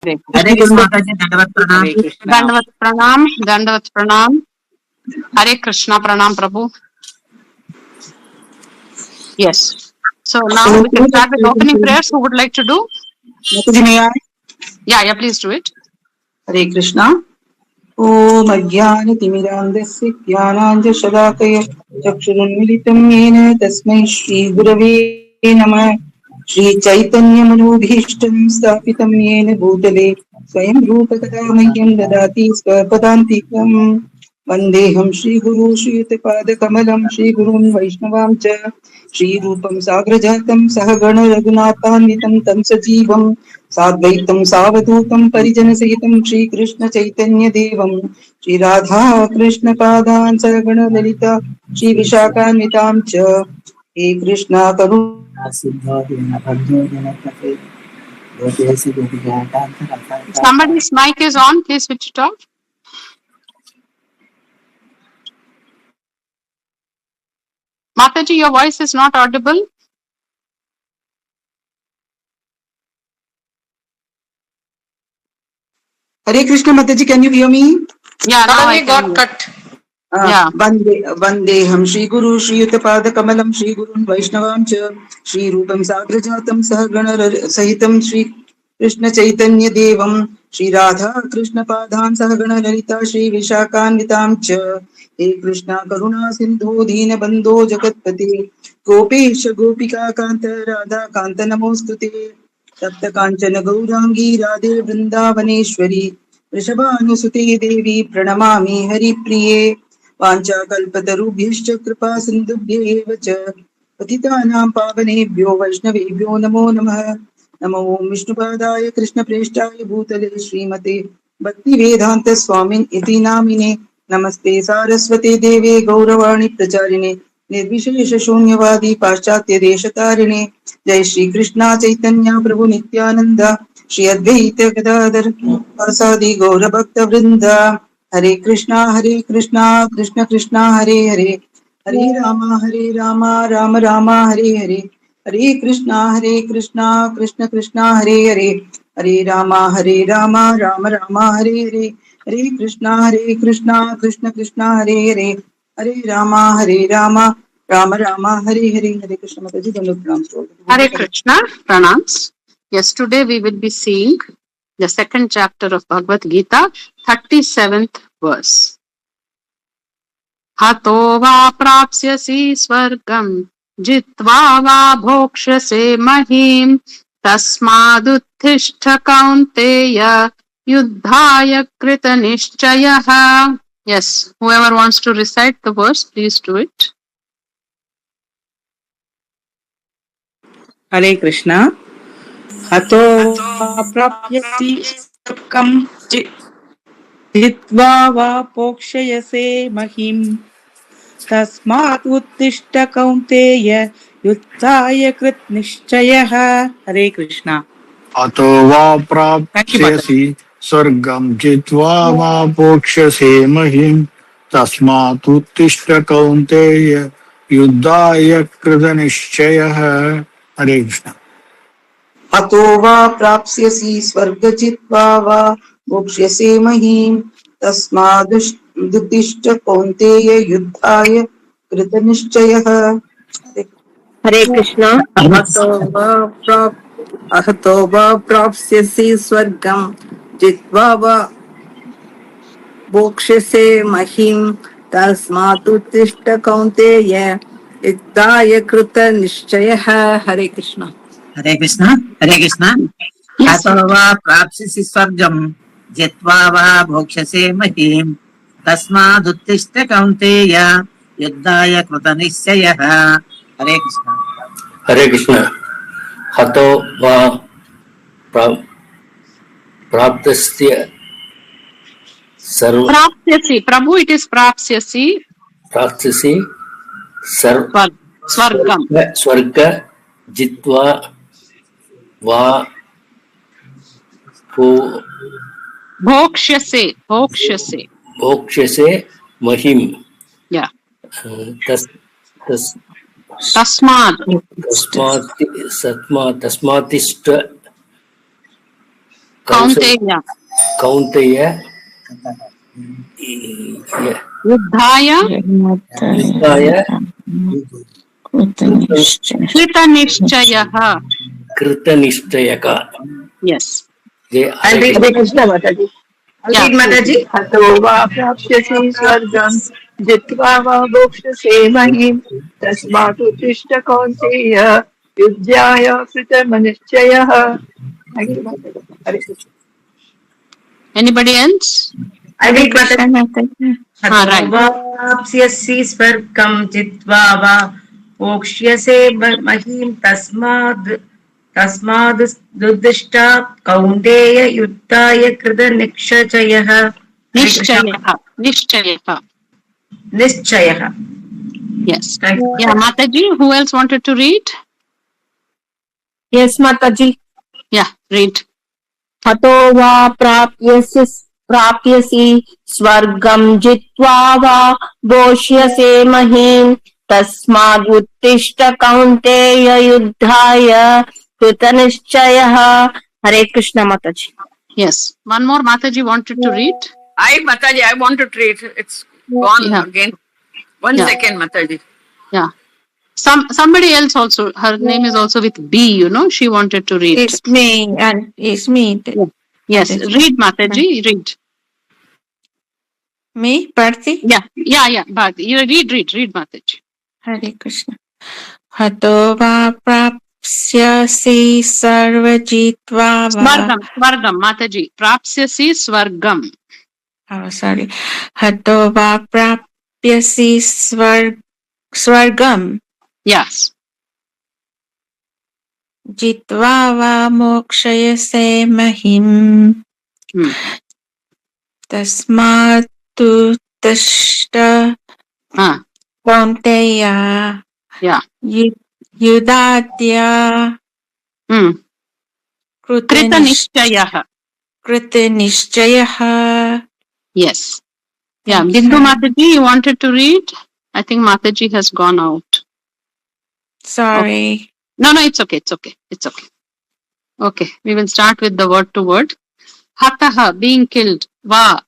हरे कृष्ण माताजी, दंडवत प्रणाम। दंडवत प्रणाम, दंडवत प्रणाम। Hare Krishna, pranam Prabhu. Yes. So now we can start with opening prayers. Who would like to do? Yeah, please do it. Hare Krishna. Om Ajnanatimirandasya Jnananjashadakaya Chakshurunmilitam Yena Tasmai Shri Gurave Namah. Shri Chaitanya Manobhishtam Sthapitam Yena Bhutale Swayam Rupa Kadamahyam Dadati Swapadantikam Vandeham Shri Guru Shri Yutapada Kamalam Shri Gurun Vaishnavam Cha Shri Rupam Sagrajatam Sahagana Raghunathanvitam Tam Sajivam Sadvaitam Savadutam Parijana Sahitam Shri Krishna Chaitanya Devam Shri Radha Krishna Padan Saragana Lalita Shri Vishakhanvitam Cha He Krishna Karuna Somebody's mic is on. Please switch it off. Mataji, your voice is not audible. Hare Krishna Mataji, can you hear me? Yeah, now I got cut. Vandeham Shri Guru Shri Yutapada Kamalam Shri Gurun Vaishnavam Cha Shri Rupam Sagrajatam Sahagana Sahitam Shri Krishna Chaitanya Devam Shri Radha Krishna Padhan Sahagana Lalita Shri Vishakhanvitam Cha He Krishna Karuna Sindhu Dina Bandho Jagatpati Gopesha Gopika Kanta Radha Kanta Namostute Tapta Kanchana Gaurangi Radhe Vrindavaneshwari Vrishabhanusute Devi Pranamami Hari Priye वाञ्छाकल्पतरुभ्यश्च कृपा सिन्धुभ्येव च पतितानां पावनेभ्यो वैष्णवेभ्यो नमो नमः। नमो ओं विष्णुपादाय कृष्णप्रेष्ठाय भूतले श्रीमते भक्तिवेदान्त स्वामिन् इति नामिने नमस्ते सारस्वते देवे गौरवाणी प्रचारिणे निर्विशेष शून्यवादी पाश्चात्य देशतारिणे जय श्री कृष्णा चैतन्य प्रभु नित्यानंद श्री अद्वैत गदाधर वासादि गौर भक्त वृंदा हरे कृष्णा कृष्ण कृष्णा हरे हरे हरे राम राम राम हरे हरे हरे कृष्णा कृष्ण कृष्णा हरे हरे हरे राम राम राम हरे हरे हरे कृष्णा कृष्ण कृष्णा हरे हरे हरे राम राम राम हरे हरे हरे कृष्ण माताजी दंडवत प्रणाम। Hare Krishna, pranams. Yes, today we will be seeing the second chapter of Bhagavad Gita, 37th verse. Hato va prapsyasi swargam jitva va bhokshase mahim tasmaduttishta kaunteya yuddhaya krita nishchayah. Yes, whoever wants to recite the verse, please do it. हरे कृष्णा। हतो प्राप्यसि स्वर्गं जित्वा वा पोक्षयसे महिम् तस्मात् उत्तिष्ठ कौन्तेय युद्धाय कृत निश्चयः। हरे कृष्णा। अतो वा प्राप्स्यसि स्वर्गं जित्वा वा भोक्ष्यसे महीम् तस्मात् उत्तिष्ठ कौन्तेय युद्धाय कृतनिश्चयः। हरे कृष्ण। हतो वा प्राप्स्यसि स्वर्गजित्वा वा मोक्ष्यसे महीम् तस्मादुत्तिष्ठ कौन्तेय युद्धाय कृतनिश्चयः। हरे कृष्ण। अहतो वा प्राप्स्यसि स्वर्गं जित्वा वा भोक्ष्यसे महीम् तस्मात् उत्तिष्ठ कौन्तेय युद्धाय कृत निश्चयः। हरे कृष्ण। हरे कृष्ण हतो वा प्राप्स्यसि स्वर्गं जित्वा वा भोक्ष्यसे महीम् तस्मादुत्तिष्ठ कौन्तेय युद्धाय कृतनिश्चयः। हरे कृष्ण। हरे कृष्ण। हतो वा प्राप्तस्य सर्व Prapsyasi, Prabhu, it is prapsyasi. प्राप्तसि Swargam. स्वर्ग जित्वा वा Bhokshyase. भोक्ष्यसे महिम् Yeah. तस् Tasmad. तस्मातिष्ठ Kaunteya. Kaunteya. Yuddhaya. Yuddhaya. Kritanishchayaha. Kritanishchayaka. Yes. I'll read Krishna Mataji. Yeah. Read Mataji. Hato va prapsyasi swargam jitva va bhokshase mahim tasmatu tishta kaunteya yudhyaya kritamanischayah. Thank you, Mataji. Hare Krishna. Anybody else? I read Mataji. Right. वाप्स्यसि स्वर्गं जित्वा वा मोक्ष्यसे महीं तस्माद् दुर्दिष्टा कौन्तेय युद्धाय कृतनिश्चयः Nischayah. Yes. Yeah, Mataji, who else wanted to read? Yes, Mataji. Yeah, read. Hato va prapyasi swargam jitva va boshyase mahim tasmad uttishta kaunteya yuddhaya kritanishchayah. Hare Krishna, Mataji. Yes. One more Mataji wanted to read. Mataji, I want to read. It's gone again. One second, Mataji. Yeah. Somebody else also, her name is also with B, you know, she wanted to read. It's me, and it's me. Yes, read Mataji, read. Me, Bharti? Yeah, Bharti. You read Mataji. Hare Krishna. Hato va prapsyasi sarvajitva va. Swargam, Mataji. Prapsyasi swargam. Oh, sorry. Hato va prapyasi swargam. Yes. Jitva va mokshayase mahim. Tasmatu tashta kaunteya. Yeah. Yudadya. Kritanishchayah. Yes. Yeah. Bindu Mataji, you wanted to read? I think Mataji has gone out. Sorry. Okay. No, it's okay. Okay, we will start with the word to word. Hataha, being killed. Va,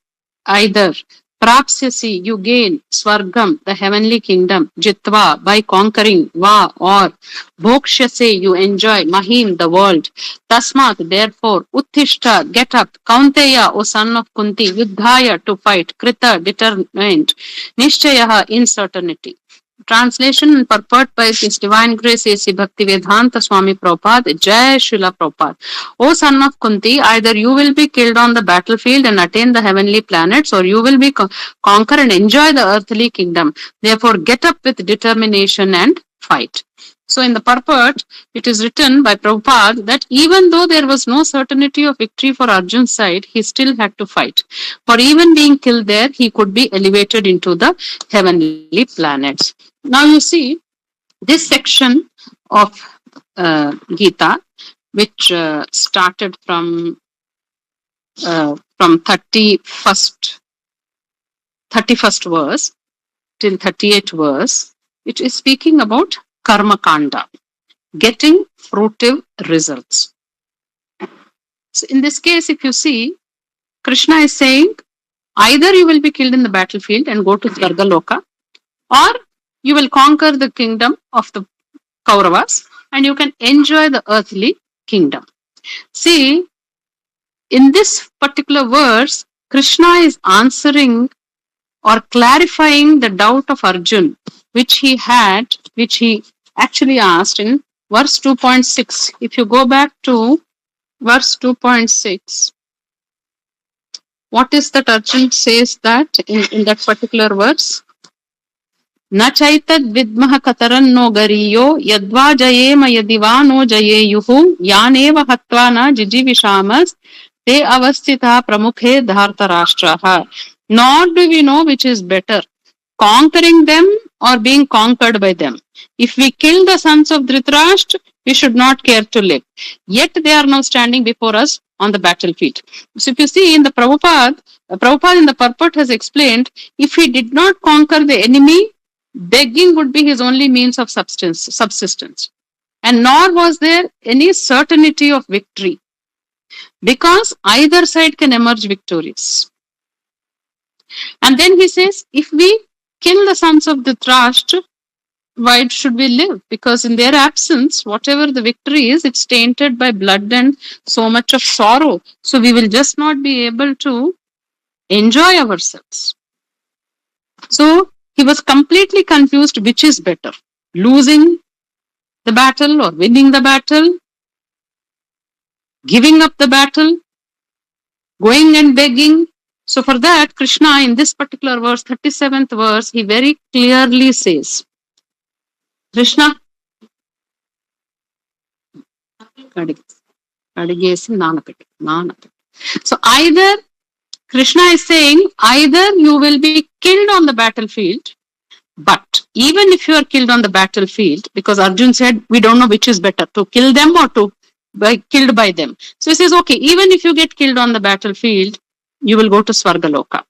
either. Prapsyasi, you gain. Swargam, the heavenly kingdom. Jitva, by conquering. Va, or. Bhokshyase, you enjoy. Mahim, the world. Tasmat, therefore. Uttishta, get up. Kaunteya, O son of Kunti. Yuddhaya, to fight. Krita, determined. Nishchayaha, in certainty. Translation and purport by His Divine Grace A.C. Bhaktivedanta Swami Prabhupada, Jai Srila Prabhupada. O son of Kunti, either you will be killed on the battlefield and attain the heavenly planets, or you will be conquer and enjoy the earthly kingdom. Therefore, get up with determination and fight. So in the purport, it is written by Prabhupada that even though there was no certainty of victory for Arjun's side, he still had to fight. For even being killed there, he could be elevated into the heavenly planets. Now you see, this section of Gita, which started from 31st verse till 38th verse, it is speaking about Karma Kanda, getting fruitive results. So in this case, if you see, Krishna is saying, either you will be killed in the battlefield and go to Svargaloka, or you will conquer the kingdom of the Kauravas and you can enjoy the earthly kingdom. See, in this particular verse, Krishna is answering or clarifying the doubt of Arjun, which he actually asked in verse 2.6. If you go back to verse 2.6, what is that Arjun says that in that particular verse? Na chaitad vidmaha kataranno gariyo yadva jayema yadivano jayeyuhu yaneva hatva na jijivishamas te avastita pramukhe dhartarashtraha. Nor do we know which is better, conquering them or being conquered by them. If we kill the sons of Dhritarashtra, we should not care to live. Yet they are now standing before us on the battlefield. So if you see in the Prabhupada in the purport has explained, if he did not conquer the enemy, begging would be his only means of subsistence. And nor was there any certainty of victory. because either side can emerge victorious. And then he says, if we kill the sons of Dhritarashtra, why should we live? Because in their absence, whatever the victory is, it's tainted by blood and so much of sorrow. So we will just not be able to enjoy ourselves. So he was completely confused which is better, losing the battle or winning the battle, giving up the battle, going and begging. So for that, Krishna in this particular verse, 37th verse, he very clearly says, Krishna, so either Krishna is saying, either you will be killed on the battlefield, but even if you are killed on the battlefield, because Arjun said, we don't know which is better, to kill them or to be killed by them. So he says, okay, even if you get killed on the battlefield, you will go to Svargaloka.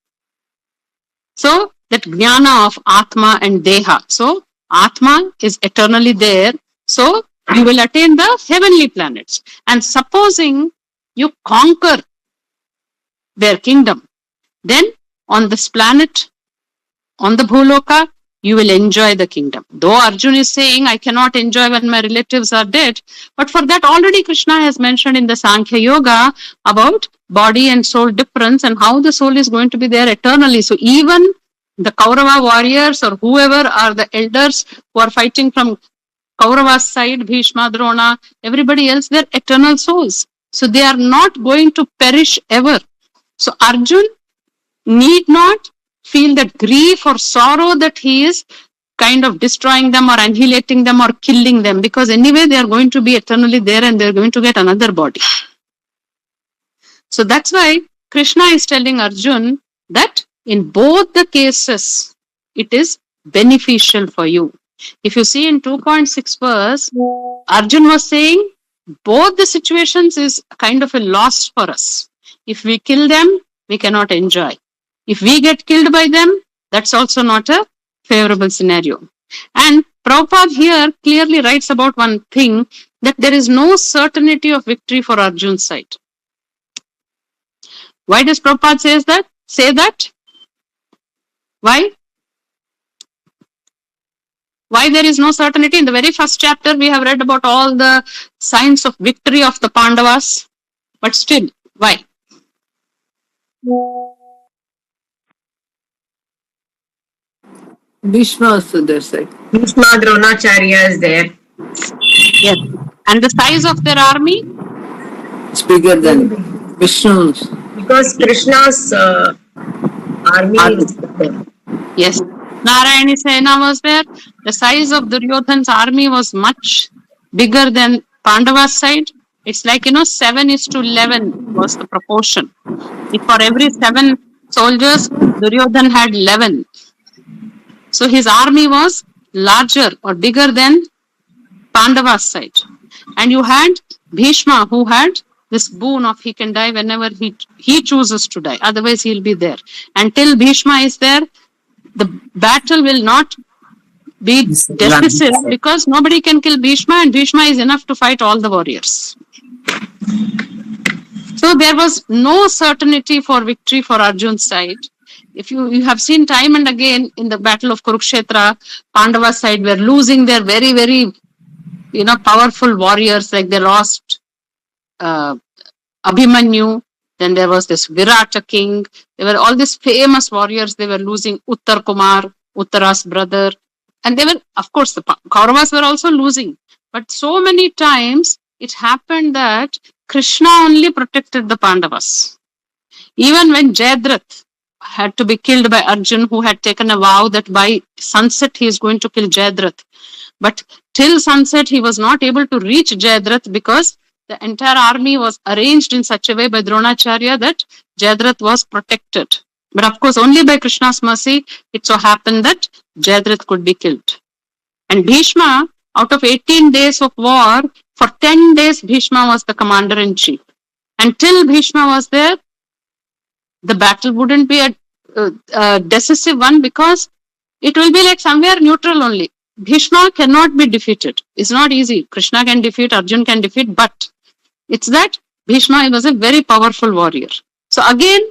So that jnana of Atma and Deha. So Atma is eternally there. So you will attain the heavenly planets. And supposing you conquer their kingdom, then on this planet, on the Bhuloka, you will enjoy the kingdom. Though Arjun is saying, I cannot enjoy when my relatives are dead, but for that already Krishna has mentioned in the Sankhya Yoga about body and soul difference and how the soul is going to be there eternally. So even the Kaurava warriors or whoever are the elders who are fighting from Kaurava's side, Bhishma, Drona, everybody else, they're eternal souls. So they are not going to perish ever. So Arjun need not feel that grief or sorrow that he is kind of destroying them or annihilating them or killing them, because anyway they are going to be eternally there and they are going to get another body. So that's why Krishna is telling Arjun that in both the cases it is beneficial for you. If you see in 2.6 verse, Arjun was saying both the situations is kind of a loss for us. If we kill them, we cannot enjoy. If we get killed by them, that's also not a favorable scenario. And Prabhupada here clearly writes about one thing, that there is no certainty of victory for Arjun's side. Why does Prabhupada say that? Why? Why there is no certainty? In the very first chapter, we have read about all the signs of victory of the Pandavas. But still, why? Bhishma also their side. Bhishma, Dronacharya is there. Yes. And the size of their army? It's bigger than Vishnu's. Because Krishna's army is there. Yes. Narayani Sena was there. The size of Duryodhan's army was much bigger than Pandava's side. It's like, 7:11 was the proportion. If for every 7 soldiers, Duryodhan had 11. So his army was larger or bigger than Pandava's side. And you had Bhishma, who had this boon of he can die whenever he chooses to die. Otherwise, he'll be there. Until Bhishma is there, the battle will not be decisive because nobody can kill Bhishma, and Bhishma is enough to fight all the warriors. So there was no certainty for victory for Arjun's side. If you have seen time and again in the battle of Kurukshetra, Pandava's side were losing their very, very, powerful warriors, like they lost Abhimanyu. Then there was this Virata king. There were all these famous warriors. They were losing Uttar Kumar, Uttara's brother. And they were, of course, the Kauravas were also losing. But so many times it happened that Krishna only protected the Pandavas. Even when Jayadratha had to be killed by Arjun, who had taken a vow that by sunset he is going to kill Jayadratha. But till sunset he was not able to reach Jayadratha because the entire army was arranged in such a way by Dronacharya that Jayadratha was protected. But of course, only by Krishna's mercy, it so happened that Jayadratha could be killed. And Bhishma, out of 18 days of war, for 10 days Bhishma was the commander-in-chief. Until Bhishma was there, the battle wouldn't be a decisive one because it will be like somewhere neutral only. Bhishma cannot be defeated. It's not easy. Krishna can defeat, Arjun can defeat, but it's that Bhishma was a very powerful warrior. So again,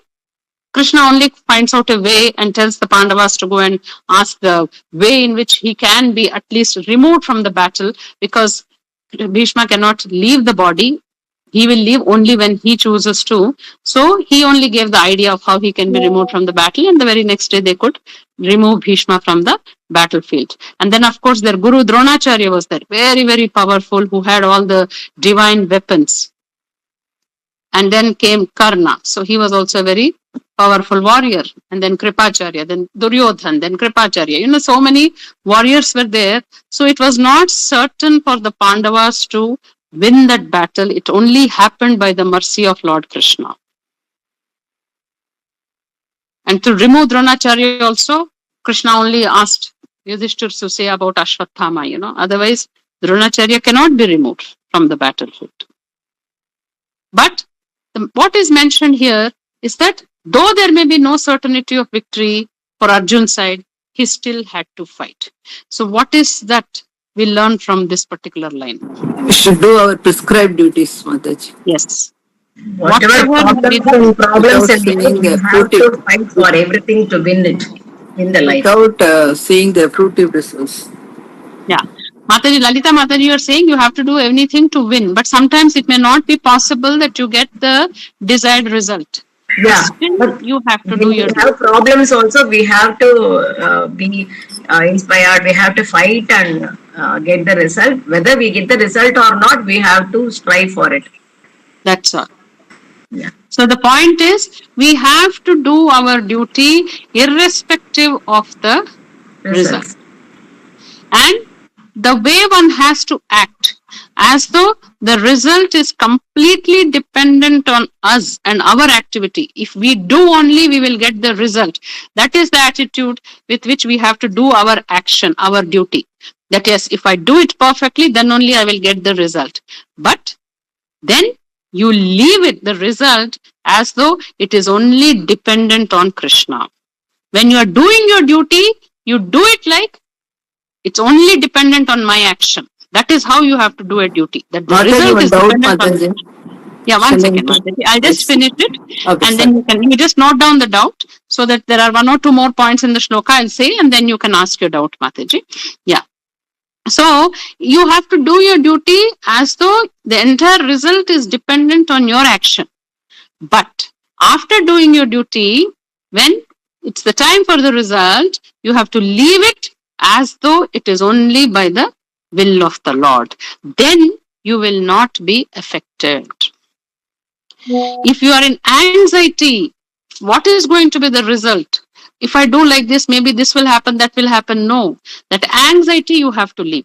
Krishna only finds out a way and tells the Pandavas to go and ask the way in which he can be at least removed from the battle, because Bhishma cannot leave the body. He will leave only when he chooses to. So he only gave the idea of how he can be removed from the battle, and the very next day they could remove Bhishma from the battlefield. And then of course their Guru Dronacharya was there, very, very powerful, who had all the divine weapons. And then came Karna. So he was also a very powerful warrior. And then Kripacharya, then Duryodhan, then Kripacharya. So many warriors were there. So it was not certain for the Pandavas to win that battle. It only happened by the mercy of Lord Krishna. And to remove Dronacharya also, Krishna only asked Yudhishthir to say about Ashwatthama, Otherwise, Dronacharya cannot be removed from the battlefield. But what is mentioned here is that though there may be no certainty of victory for Arjun's side, he still had to fight. So what is that we learn from this particular line? We should do our prescribed duties, Mataji. Yes. Whatever problems and we have to fight for everything to win it in the life. Without seeing the fruitive results. Yeah. Mataji, Lalita Mataji, you are saying you have to do anything to win, but sometimes it may not be possible that you get the desired result. Yeah, but you have to do your. We have problems also. We have to be inspired. We have to fight and get the result. Whether we get the result or not, we have to strive for it. That's all. Yeah. So the point is, we have to do our duty irrespective of the result. And the way one has to act, as though the result is completely dependent on us and our activity. If we do only, we will get the result. That is the attitude with which we have to do our action, our duty. That yes, if I do it perfectly, then only I will get the result. But then you leave it, the result, as though it is only dependent on Krishna. When you are doing your duty, you do it like it's only dependent on my action. That is how you have to do a duty. That the result is dependent on. Yeah, one second. I'll just finish it, Okay, and then you just note down the doubt, so that there are one or two more points in the shloka I'll say, and then you can ask your doubt, Mataji. Yeah. So you have to do your duty as though the entire result is dependent on your action. But after doing your duty, when it's the time for the result, you have to leave it as though it is only by the will of the Lord. Then you will not be affected. If you are in anxiety, what is going to be the result? If I do like this, maybe this will happen, that will happen. No. That anxiety you have to leave.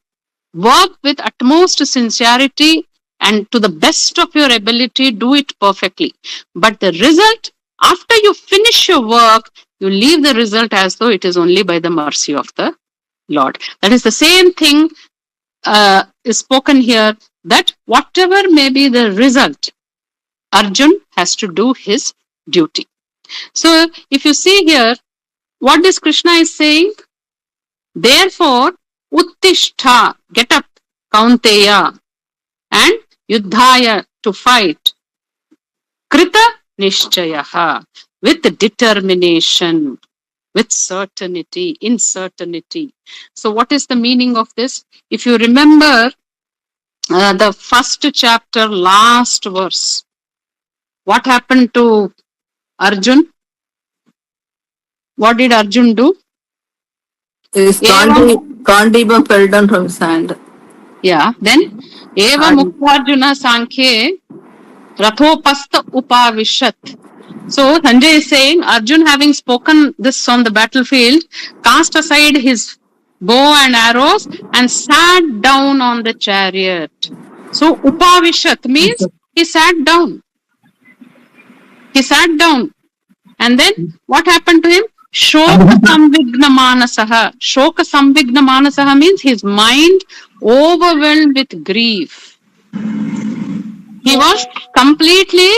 Work with utmost sincerity and to the best of your ability, do it perfectly. But the result, after you finish your work, you leave the result as though it is only by the mercy of the Lord. That is the same thing is spoken here, that whatever may be the result, Arjun has to do his duty. So if you see here, what this Krishna is saying? Therefore, Uttishtha, get up, Kaunteya, and Yuddhaya, to fight. Krita Nishchayaha, with determination, with certainty, in certainty. So what is the meaning of this? If you remember the first chapter, last verse, what happened to Arjun? What did Arjun do? His Kandiba fell down from his hand. Yeah, then Eva Mukharjuna Sankhye Rathopasta Upavishat. So Sanjay is saying, Arjun, having spoken this on the battlefield, cast aside his bow and arrows and sat down on the chariot. So Upavishat means he sat down. He sat down. And then what happened to him? Shoka Samvigna Manasaha. Shoka Samvigna Manasaha means his mind overwhelmed with grief. He was completely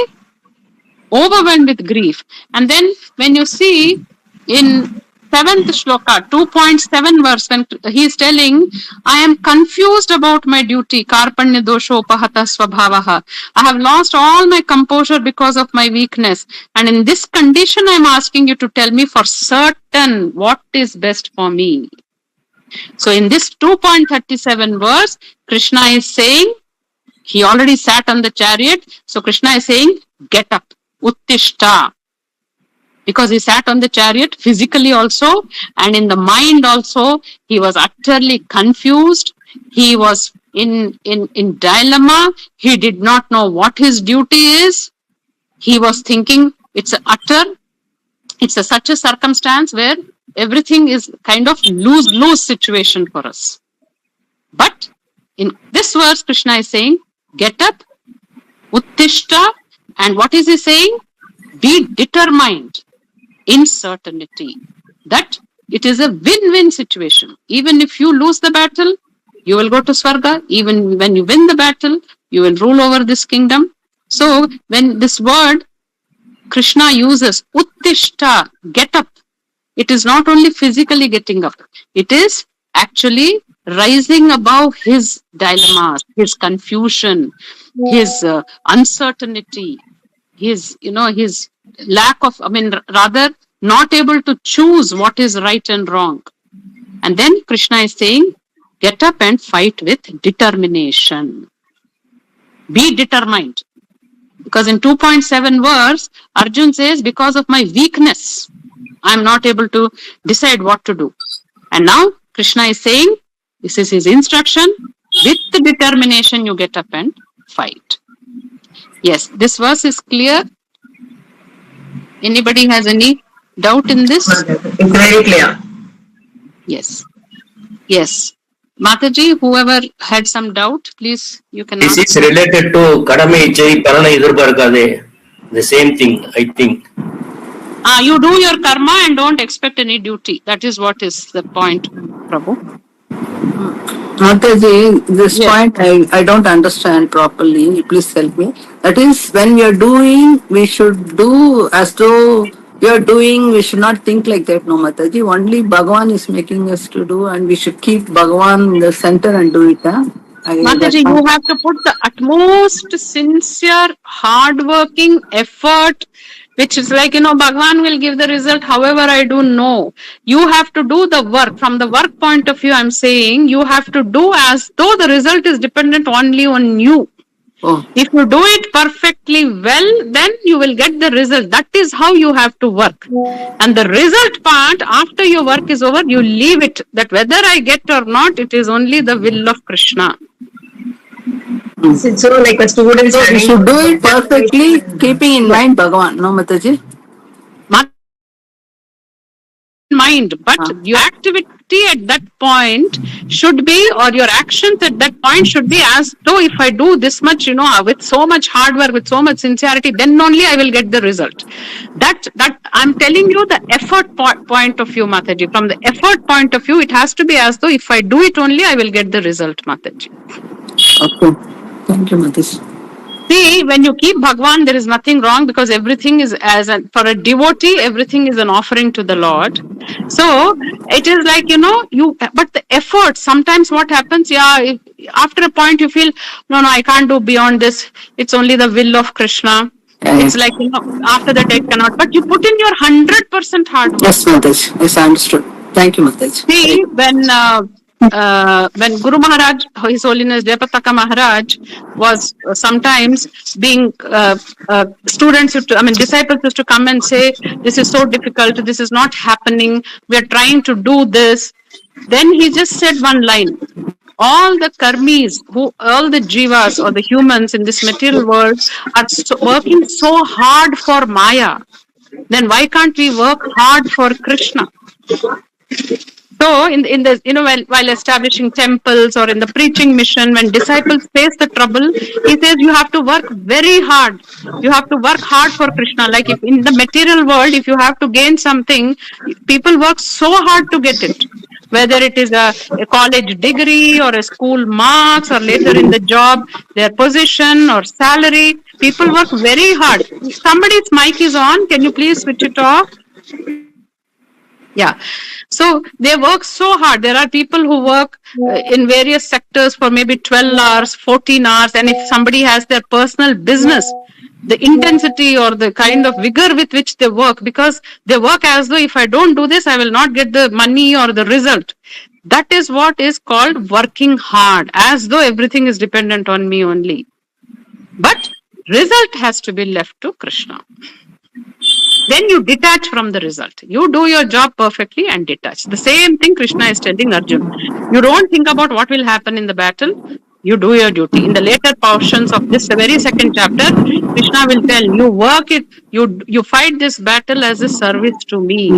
overwhelmed with grief. And then when you see in 7th shloka, 2.7 verse, when he is telling, I am confused about my duty, karpanya dosho upahata svabhavaha. I have lost all my composure because of my weakness. And in this condition, I am asking you to tell me for certain what is best for me. So in this 2.37 verse, Krishna is saying, he already sat on the chariot. So Krishna is saying, get up, uttishta. Because he sat on the chariot physically also, and in the mind also, he was utterly confused. He was in dilemma. He did not know what his duty is. He was thinking it's such a circumstance where everything is kind of lose situation for us. But in this verse, Krishna is saying, get up, uttishta, and what is he saying? Be determined in certainty that it is a win-win situation. Even if you lose the battle, you will go to Swarga. Even when you win the battle, you will rule over this kingdom. So when this word Krishna uses, uttishta, get up, it is not only physically getting up, it is actually rising above his dilemmas, his confusion, his uncertainty, his lack of, rather not able to choose what is right and wrong. And then Krishna is saying, get up and fight with determination. Be determined. Because in 2.7 verse, Arjun says, because of my weakness, I am not able to decide what to do. And now Krishna is saying, this is his instruction, with the determination you get up and fight. Yes, this verse is clear. Anybody has any doubt in this? It's very clear. Yes. Yes. Mataji, whoever had some doubt, please, you can This ask. is related to Kadame Ichai Parana Idurbarkade. The same thing, I think. You do your karma and don't expect any duty. That is what is the point, Prabhu. Mataji, this Yes. point I don't understand properly. Please help me. That is, when we are doing, we should do as though we are doing, we should not think like that, no Mataji. Only Bhagavan is making us to do, and we should keep Bhagavan in the center and do it. Mataji, you have to put the utmost sincere, hard-working effort, which is like, Bhagavan will give the result however I do. No. You have to do the work. From the work point of view, I'm saying you have to do as though the result is dependent only on you. Oh. If you do it perfectly well, then you will get the result. That is how you have to work. And the result part, after your work is over, you leave it. That whether I get or not, it is only the will of Krishna. So like a student So we should do it perfectly, keeping in mind Bhagavan, no Mataji? Mind, but your activity at that point should be, or your actions at that point should be as though if I do this much, with so much hard work, with so much sincerity, then only I will get the result. That I'm telling you the effort point of view, Mataji. From the effort point of view, it has to be as though if I do it only, I will get the result, Mataji. Okay. Thank you, Mataji. See, when you keep Bhagwan, there is nothing wrong because everything is, for a devotee, everything is an offering to the Lord. So, it is like, but the effort, sometimes what happens, after a point you feel, no, I can't do beyond this. It's only the will of Krishna. It's like, after that I cannot. But you put in your 100% hard work. Yes, Mataji. Yes, I understood. Thank you, Mataji. See, when Guru Maharaj, His Holiness Jayapataka Maharaj, was sometimes being disciples used to come and say, this is so difficult, this is not happening, we are trying to do this. Then he just said one line, all the karmis, all the jivas or the humans in this material world are working so hard for Maya. Then why can't we work hard for Krishna? So, while establishing temples or in the preaching mission, when disciples face the trouble, he says you have to work very hard. You have to work hard for Krishna. Like if in the material world, if you have to gain something, people work so hard to get it. Whether it is a college degree or a school marks or later in the job, their position or salary, people work very hard. Somebody's mic is on. Can you please switch it off? Yeah. So they work so hard. There are people who work in various sectors for maybe 12 hours, 14 hours. And if somebody has their personal business, the intensity or the kind of vigor with which they work, because they work as though if I don't do this, I will not get the money or the result. That is what is called working hard, as though everything is dependent on me only. But result has to be left to Krishna. Then you detach from the result. You do your job perfectly and detach. The same thing Krishna is telling Arjuna. You don't think about what will happen in the battle. You do your duty. In the later portions of this very second chapter, Krishna will tell you work it. You fight this battle as a service to me.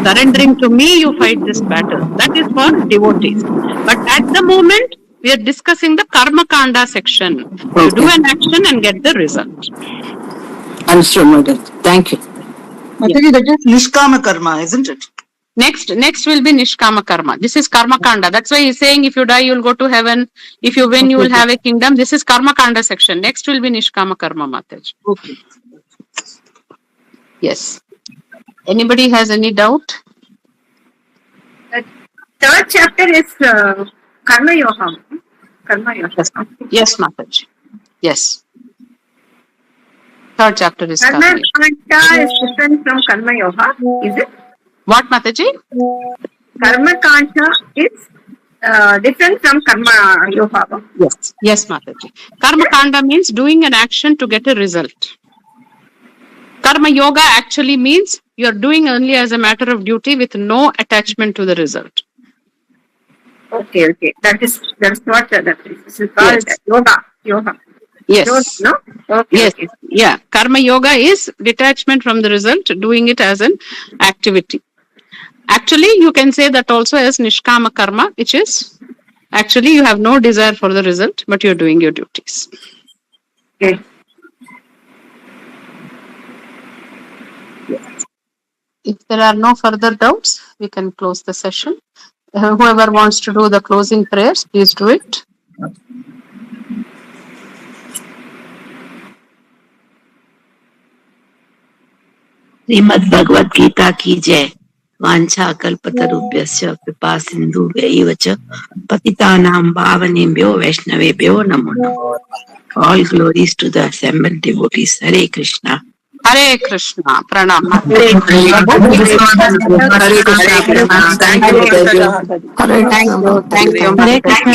Surrendering to me, you fight this battle. That is for devotees. But at the moment, we are discussing the Karma Kanda section. You do an action and get the result. Understood, Madam. Thank you. Mataji, that is Nishkama Karma, isn't it? Next will be Nishkama Karma. This is Karma Kanda. That's why he's saying if you die, you'll go to heaven. If you win, you will have a kingdom. This is Karma Kanda section. Next will be Nishkama Karma, Mataji. Okay. Yes. Anybody has any doubt? Third chapter is Karma Yoga. Karma Yoga. Yes, Mataji. Yes. Third chapter is Karma Karma Yoga. Kanda is different from Karma Yoga, is it? What, Mataji? Karma Kanda is different from Karma Yoga. Yes. Yes, Mataji. Karma Kanda means doing an action to get a result. Karma Yoga actually means you are doing only as a matter of duty with no attachment to the result. Okay. That's what that is. This is called yoga. Yes. No? Okay. Yes. Okay. Yeah. Karma Yoga is detachment from the result, doing it as an activity. Actually, you can say that also as Nishkama Karma, which is actually you have no desire for the result, but you're doing your duties. Okay. If there are no further doubts, we can close the session. Whoever wants to do the closing prayers, please do it. Shrimad Bhagavad Gita की जय। वांछा कल्पतरुभ्यश्च कृपा सिन्धुभ्यैव च पतितानां पावनेभ्यो वैष्णवेभ्यो नमो नमः। All glories to the assembled devotees. Hare Krishna. Hare Krishna. Pranam. Hare Krishna. Thank you. Thank you. Thank you.